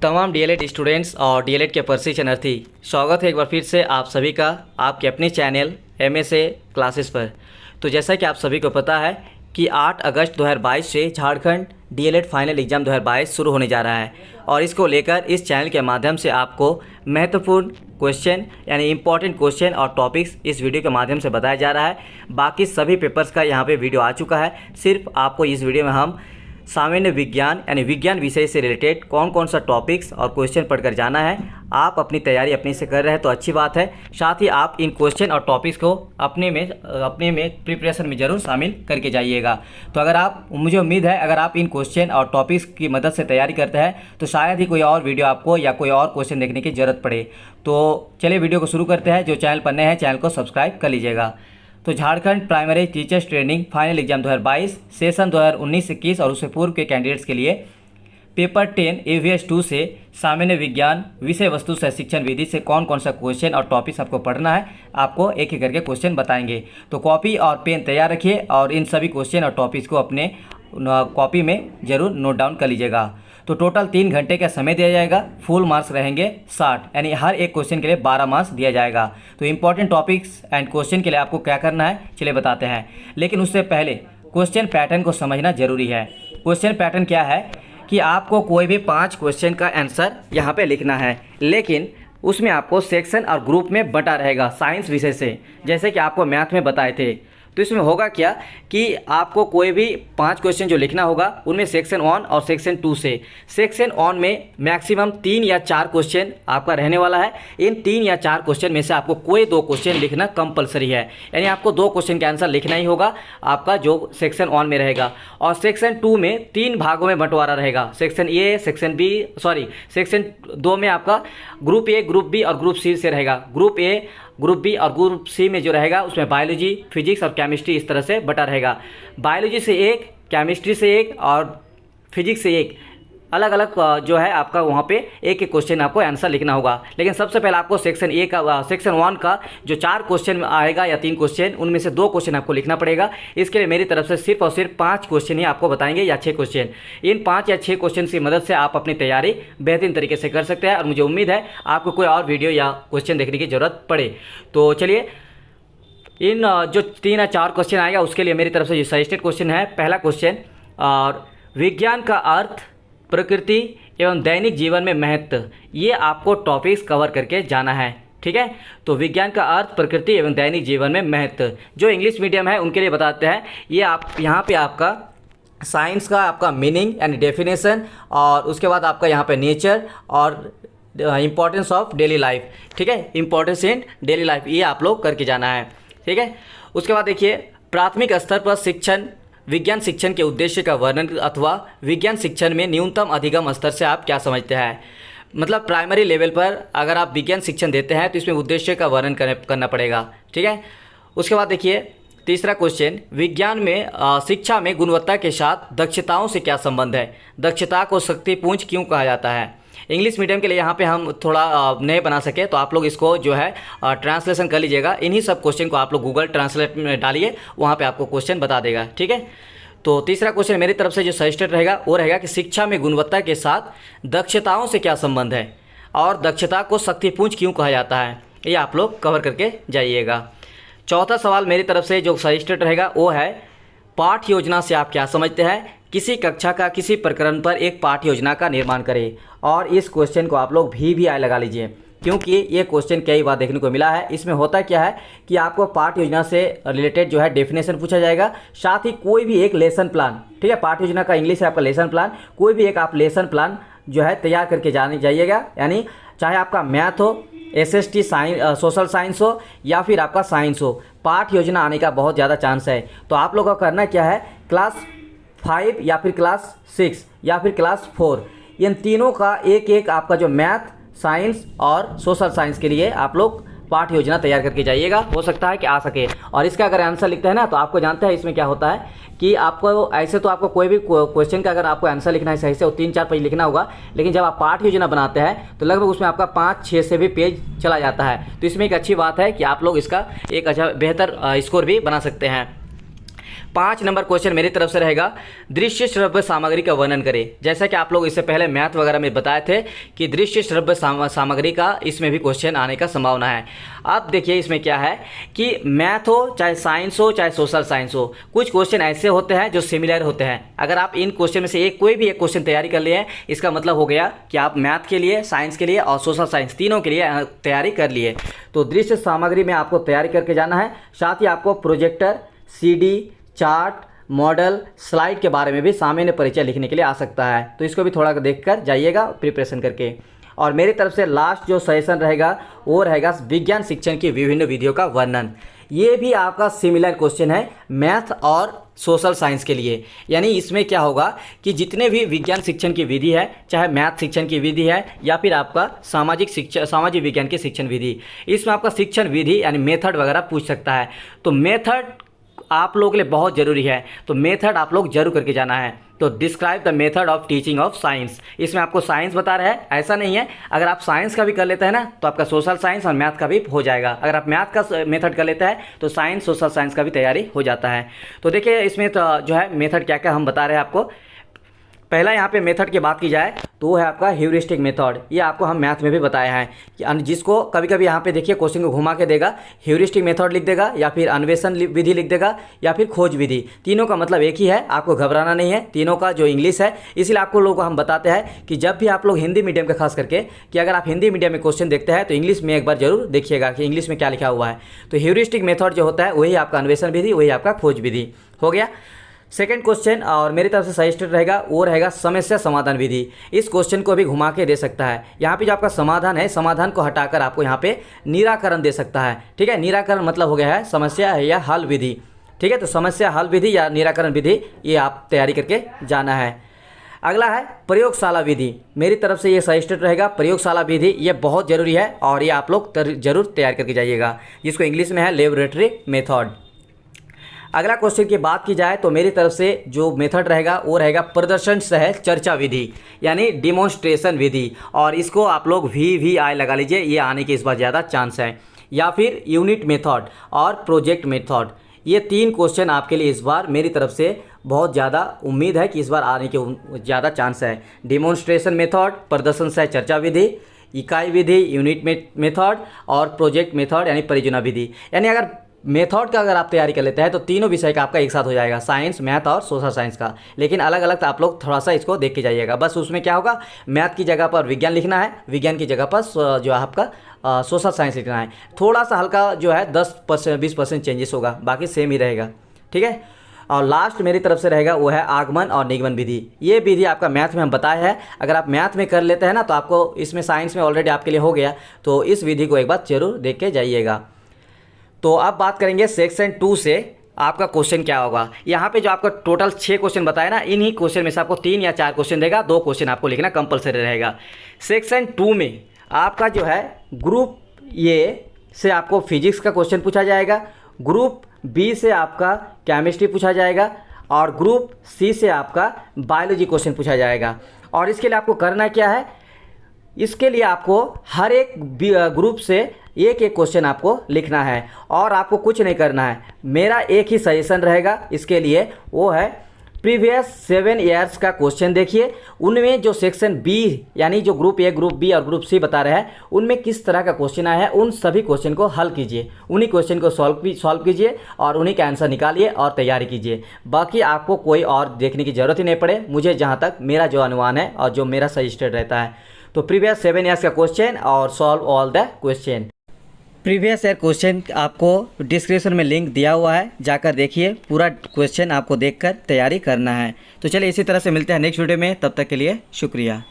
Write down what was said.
तमाम DElEd students और DElEd के प्रशिक्षणार्थी, स्वागत है एक बार फिर से आप सभी का आपके अपने चैनल एमएसए क्लासेस पर। तो जैसा कि आप सभी को पता है कि 8 अगस्त 2022 से झारखंड डीएलएड फाइनल एग्ज़ाम 2022 शुरू होने जा रहा है और इसको लेकर इस चैनल के माध्यम से आपको महत्वपूर्ण क्वेश्चन यानी इंपॉर्टेंट क्वेश्चन और टॉपिक्स इस वीडियो के माध्यम से बताया जा रहा है। बाकी सभी पेपर्स का यहाँ पे वीडियो आ चुका है। सिर्फ आपको इस वीडियो में हम सामान्य विज्ञान यानी विज्ञान विषय से रिलेटेड कौन कौन सा टॉपिक्स और क्वेश्चन पढ़कर जाना है। आप अपनी तैयारी अपने से कर रहे हैं तो अच्छी बात है। साथ ही आप इन क्वेश्चन और टॉपिक्स को अपने में प्रिपरेशन में ज़रूर शामिल करके जाइएगा। तो अगर आप मुझे उम्मीद है अगर आप इन क्वेश्चन और टॉपिक्स की मदद से तैयारी करते हैं तो शायद ही कोई और वीडियो आपको या कोई और क्वेश्चन देखने की ज़रूरत पड़े। तो चलिए वीडियो को शुरू करते हैं। जो चैनल पर नए हैं चैनल को सब्सक्राइब कर लीजिएगा। तो Jharkhand primary teachers training final exam 2022 session 2019-21 और उससे पूर्व के कैंडिडेट्स के लिए पेपर 10 EVS 2 से सामान्य विज्ञान विषय वस्तु सह शिक्षण विधि से कौन कौन सा क्वेश्चन और टॉपिक्स आपको पढ़ना है, आपको एक एक करके क्वेश्चन बताएंगे। तो कॉपी और पेन तैयार रखिए और इन सभी क्वेश्चन और टॉपिक्स को अपने कॉपी में ज़रूर नोट डाउन कर लीजिएगा। तो टोटल 3 घंटे का समय दिया जाएगा। फुल मार्क्स रहेंगे 60 यानी हर एक क्वेश्चन के लिए 12 मार्क्स दिया जाएगा। तो इंपॉर्टेंट टॉपिक्स एंड क्वेश्चन के लिए आपको क्या करना है चलिए बताते हैं। लेकिन उससे पहले क्वेश्चन पैटर्न को समझना जरूरी है। क्वेश्चन पैटर्न क्या है कि आपको कोई भी 5 क्वेश्चन का आंसर यहाँ पे लिखना है, लेकिन उसमें आपको सेक्शन और ग्रुप में बटा रहेगा साइंस विषय से, जैसे कि आपको मैथ में बताए थे। तो इसमें होगा क्या कि आपको कोई भी 5 क्वेश्चन जो लिखना होगा उनमें सेक्शन 1 और सेक्शन 2 से सेक्शन 1 में मैक्सिमम 3 या 4 क्वेश्चन आपका रहने वाला है। इन 3 या 4 क्वेश्चन में से आपको कोई 2 क्वेश्चन लिखना कंपलसरी है, यानी आपको 2 क्वेश्चन का आंसर लिखना ही होगा आपका जो सेक्शन 1 में रहेगा। और सेक्शन 2 में 3 भागों में बंटवारा रहेगा। सेक्शन ए, सेक्शन 2 में आपका ग्रुप ए, ग्रुप बी और ग्रुप सी से रहेगा। ग्रुप ए, ग्रुप बी और ग्रुप सी में जो रहेगा उसमें बायोलॉजी, फिजिक्स और केमिस्ट्री इस तरह से बटा रहेगा। बायोलॉजी से 1, केमिस्ट्री से 1 और फिजिक्स से 1 अलग अलग जो है आपका वहाँ पे एक एक क्वेश्चन आपको आंसर लिखना होगा। लेकिन सबसे पहले आपको सेक्शन 1 का जो 4 क्वेश्चन आएगा या 3 क्वेश्चन उनमें से 2 क्वेश्चन आपको लिखना पड़ेगा। इसके लिए मेरी तरफ से सिर्फ और सिर्फ 5 क्वेश्चन ही आपको बताएंगे या 6 क्वेश्चन। इन 5 या 6 क्वेश्चन की मदद से आप अपनी तैयारी बेहतरीन तरीके से कर सकते हैं और मुझे उम्मीद है आपको कोई और वीडियो या क्वेश्चन देखने की ज़रूरत पड़े। तो चलिए इन जो 3 या 4 क्वेश्चन आएगा उसके लिए मेरी तरफ से जो सजेस्टेड क्वेश्चन है। पहला क्वेश्चन, और विज्ञान का अर्थ, प्रकृति एवं दैनिक जीवन में महत्व, ये आपको टॉपिक्स कवर करके जाना है। ठीक है, तो विज्ञान का अर्थ, प्रकृति एवं दैनिक जीवन में महत्व, जो इंग्लिश मीडियम है उनके लिए बताते हैं। ये आप यहाँ पे आपका साइंस का आपका मीनिंग यानी डेफिनेशन, और उसके बाद आपका यहाँ पे नेचर और इम्पोर्टेंस ऑफ डेली लाइफ। ठीक है, इम्पोर्टेंस इन डेली लाइफ, ये आप लोग करके जाना है। ठीक है, उसके बाद देखिए प्राथमिक स्तर पर शिक्षण, विज्ञान शिक्षण के उद्देश्य का वर्णन अथवा विज्ञान शिक्षण में न्यूनतम अधिगम स्तर से आप क्या समझते हैं। मतलब प्राइमरी लेवल पर अगर आप विज्ञान शिक्षण देते हैं तो इसमें उद्देश्य का वर्णन करना पड़ेगा। ठीक है, उसके बाद देखिए तीसरा क्वेश्चन, विज्ञान में शिक्षा में गुणवत्ता के साथ दक्षताओं से क्या संबंध है, दक्षता को शक्तिपुंज क्यों कहा जाता है। इंग्लिश मीडियम के लिए यहाँ पे हम थोड़ा नए बना सके तो आप लोग इसको जो है ट्रांसलेशन कर लीजिएगा। इन्हीं सब क्वेश्चन को आप लोग गूगल ट्रांसलेट में डालिए, वहाँ पे आपको क्वेश्चन बता देगा। ठीक है, तो तीसरा क्वेश्चन मेरी तरफ से जो सजेस्टेड रहेगा वो रहेगा कि शिक्षा में गुणवत्ता के साथ दक्षताओं से क्या संबंध है और दक्षता को शक्तिपुंज क्यों कहा जाता है, ये आप लोग कवर करके जाइएगा। चौथा सवाल मेरी तरफ से जो सजेस्टेड रहेगा वो है पाठ योजना से आप क्या समझते हैं। किसी कक्षा का किसी प्रकरण पर एक पाठ योजना का निर्माण करें, और इस क्वेश्चन को आप लोग भी आई लगा लीजिए क्योंकि ये क्वेश्चन कई बार देखने को मिला है। इसमें होता क्या है कि आपको पाठ योजना से रिलेटेड जो है डेफिनेशन पूछा जाएगा, साथ ही कोई भी एक लेसन प्लान। ठीक है, पाठ योजना का इंग्लिश है आपका लेसन प्लान, कोई भी एक आप लेसन प्लान जो है तैयार करके जाइएगा। यानी चाहे आपका मैथ हो, SST साइंस, सोशल साइंस हो या फिर आपका साइंस हो, पाठ योजना आने का बहुत ज़्यादा चांस है। तो आप लोगों को करना क्या है, क्लास 5 या फिर क्लास 6 या फिर क्लास 4, इन तीनों का एक एक आपका जो मैथ, साइंस और सोशल साइंस के लिए आप लोग पाठ योजना तैयार करके जाइएगा। हो सकता है कि आ सके। और इसका अगर आंसर लिखते हैं ना तो आपको जानते हैं इसमें क्या होता है कि आपको ऐसे तो आपको कोई भी क्वेश्चन का अगर आपको आंसर लिखना है सही से वो 3-4 पेज लिखना होगा, लेकिन जब आप पाठ योजना बनाते हैं तो लगभग उसमें आपका 5-6 से भी पेज चला जाता है। तो इसमें एक अच्छी बात है कि आप लोग इसका एक अच्छा बेहतर स्कोर भी बना सकते हैं। 5 नंबर क्वेश्चन मेरी तरफ से रहेगा, दृश्य श्रव्य सामग्री का वर्णन करें। जैसा कि आप लोग इससे पहले मैथ वगैरह में बताए थे कि दृश्य श्रव्य सामग्री का इसमें भी क्वेश्चन आने का संभावना है। अब देखिए इसमें क्या है कि मैथ हो चाहे साइंस हो चाहे सोशल साइंस हो, कुछ क्वेश्चन ऐसे होते हैं जो सिमिलर होते हैं। अगर आप इन क्वेश्चन में से कोई भी एक क्वेश्चन तैयारी कर लिए, इसका मतलब हो गया कि आप मैथ के लिए, साइंस के लिए और सोशल साइंस तीनों के लिए तैयारी कर लिए। तो दृश्य सामग्री में आपको तैयारी करके जाना है। साथ ही आपको projector, CD, chart, model, slide के बारे में भी सामान्य परिचय लिखने के लिए आ सकता है। तो इसको भी थोड़ा देखकर जाइएगा प्रिपरेशन करके। और मेरी तरफ से लास्ट जो सेशन रहेगा वो रहेगा विज्ञान शिक्षण की विभिन्न विधियों का वर्णन। ये भी आपका सिमिलर क्वेश्चन है मैथ और सोशल साइंस के लिए। यानी इसमें क्या होगा कि जितने भी विज्ञान शिक्षण की विधि है, चाहे मैथ शिक्षण की विधि है या फिर आपका सामाजिक विज्ञान की शिक्षण विधि, इसमें आपका शिक्षण विधि यानी मेथड वगैरह पूछ सकता है। तो मेथड आप लोगों के लिए बहुत ज़रूरी है, तो मेथड आप लोग जरूर करके जाना है। तो describe the method of teaching of science, इसमें आपको साइंस बता रहा है, ऐसा नहीं है। अगर आप साइंस का भी कर लेते हैं ना तो आपका सोशल साइंस और मैथ का भी हो जाएगा। अगर आप मैथ का मेथड कर लेते हैं तो साइंस, सोशल साइंस का भी तैयारी हो जाता है। तो देखिए इसमें तो जो है मेथड क्या क्या हम बता रहे हैं आपको। पहला यहाँ पे मेथड की बात की जाए तो वो है आपका ह्यूरिस्टिक मेथड। ये आपको हम मैथ में भी बताया है कि जिसको कभी कभी यहाँ पे देखिए क्वेश्चन को घुमा के देगा, ह्यूरिस्टिक मेथड लिख देगा या फिर अन्वेषण विधि लिख देगा या फिर खोज विधि। तीनों का मतलब एक ही है, आपको घबराना नहीं है। तीनों का जो इंग्लिश है, इसलिए आपको लोगों को हम बताते हैं कि जब भी आप लोग हिंदी मीडियम का खास करके कि अगर आप हिंदी मीडियम में क्वेश्चन देखते हैं तो इंग्लिश में एक बार जरूर देखिएगा कि इंग्लिश में क्या लिखा हुआ है। तो ह्यूरिस्टिक मेथड जो होता है वही आपका अन्वेषण विधि, वही आपका खोज विधि हो गया। सेकंड क्वेश्चन और मेरी तरफ से सही स्टेट रहेगा वो रहेगा समस्या समाधान विधि। इस क्वेश्चन को भी घुमा के दे सकता है। यहाँ पे जो आपका समाधान है, समाधान को हटाकर आपको यहाँ पे निराकरण दे सकता है। ठीक है, निराकरण मतलब हो गया है समस्या या हल विधि। ठीक है, तो समस्या हल विधि या निराकरण विधि ये आप तैयारी करके जाना है। अगला है प्रयोगशाला विधि। मेरी तरफ से ये सही स्टेट रहेगा प्रयोगशाला विधि, ये बहुत ज़रूरी है और ये आप लोग जरूर तैयार करके जाइएगा, जिसको इंग्लिश में है लेबोरेटरी मेथड। अगला क्वेश्चन की बात की जाए तो मेरी तरफ से जो मेथड रहेगा वो रहेगा प्रदर्शन सह चर्चा विधि यानी डिमॉन्स्ट्रेशन विधि। और इसको आप लोग VVI लगा लीजिए, ये आने के इस बार ज़्यादा चांस है। या फिर यूनिट मेथड और प्रोजेक्ट मेथड, ये 3 क्वेश्चन आपके लिए इस बार मेरी तरफ से बहुत ज़्यादा उम्मीद है कि इस बार आने के ज़्यादा चांस है। डिमॉन्स्ट्रेशन मेथड, प्रदर्शन सह चर्चा विधि, इकाई विधि, यूनिट मेथड और प्रोजेक्ट मेथड यानी परियोजना विधि। यानी अगर मेथड का अगर आप तैयारी कर लेते हैं तो तीनों विषय का आपका एक साथ हो जाएगा, साइंस, मैथ और सोशल साइंस का। लेकिन अलग अलग आप लोग थोड़ा सा इसको देख के जाइएगा। बस उसमें क्या होगा, मैथ की जगह पर विज्ञान लिखना है, विज्ञान की जगह पर जो आपका सोशल साइंस लिखना है। थोड़ा सा हल्का जो है 10% 20% चेंजेस होगा, बाकी सेम ही रहेगा। ठीक है, और लास्ट मेरी तरफ से रहेगा वो है आगमन और निगमन विधि। ये विधि आपका मैथ में हम बताया है। अगर आप मैथ में कर लेते हैं ना तो आपको इसमें साइंस में ऑलरेडी आपके लिए हो गया, तो इस विधि को एक बार जरूर देख के जाइएगा। तो अब बात करेंगे सेक्शन 2 से आपका क्वेश्चन क्या होगा। यहाँ पे जो आपका टोटल 6 क्वेश्चन बताया ना, इन्हीं क्वेश्चन में से आपको 3 या 4 क्वेश्चन देगा, 2 क्वेश्चन आपको लिखना कंपलसरी रहेगा। सेक्शन 2 में आपका जो है ग्रुप ए से आपको फिजिक्स का क्वेश्चन पूछा जाएगा, ग्रुप बी से आपका केमिस्ट्री पूछा जाएगा और ग्रुप सी से आपका बायोलॉजी क्वेश्चन पूछा जाएगा। और इसके लिए आपको करना क्या है, इसके लिए आपको हर एक ग्रुप से एक एक क्वेश्चन आपको लिखना है और आपको कुछ नहीं करना है। मेरा एक ही सजेशन रहेगा इसके लिए, वो है प्रीवियस 7 ईयर्स का क्वेश्चन देखिए। उनमें जो सेक्शन बी यानी जो ग्रुप ए, ग्रुप बी और ग्रुप सी बता रहे हैं, उनमें किस तरह का क्वेश्चन आया है, उन सभी क्वेश्चन को हल कीजिए, उन्हीं क्वेश्चन को सॉल्व कीजिए और उन्हीं का आंसर निकालिए और तैयारी कीजिए। बाकी आपको कोई और देखने की ज़रूरत ही नहीं पड़े, मुझे जहाँ तक मेरा जो अनुमान है और जो मेरा सजेस्टेड रहता है। तो प्रीवियस 7 ईयर्स का क्वेश्चन और solve all the question. Previous year question आपको डिस्क्रिप्शन में लिंक दिया हुआ है, जाकर देखिए, पूरा क्वेश्चन आपको देखकर तैयारी करना है। तो चलिए इसी तरह से मिलते हैं नेक्स्ट वीडियो में, तब तक के लिए शुक्रिया।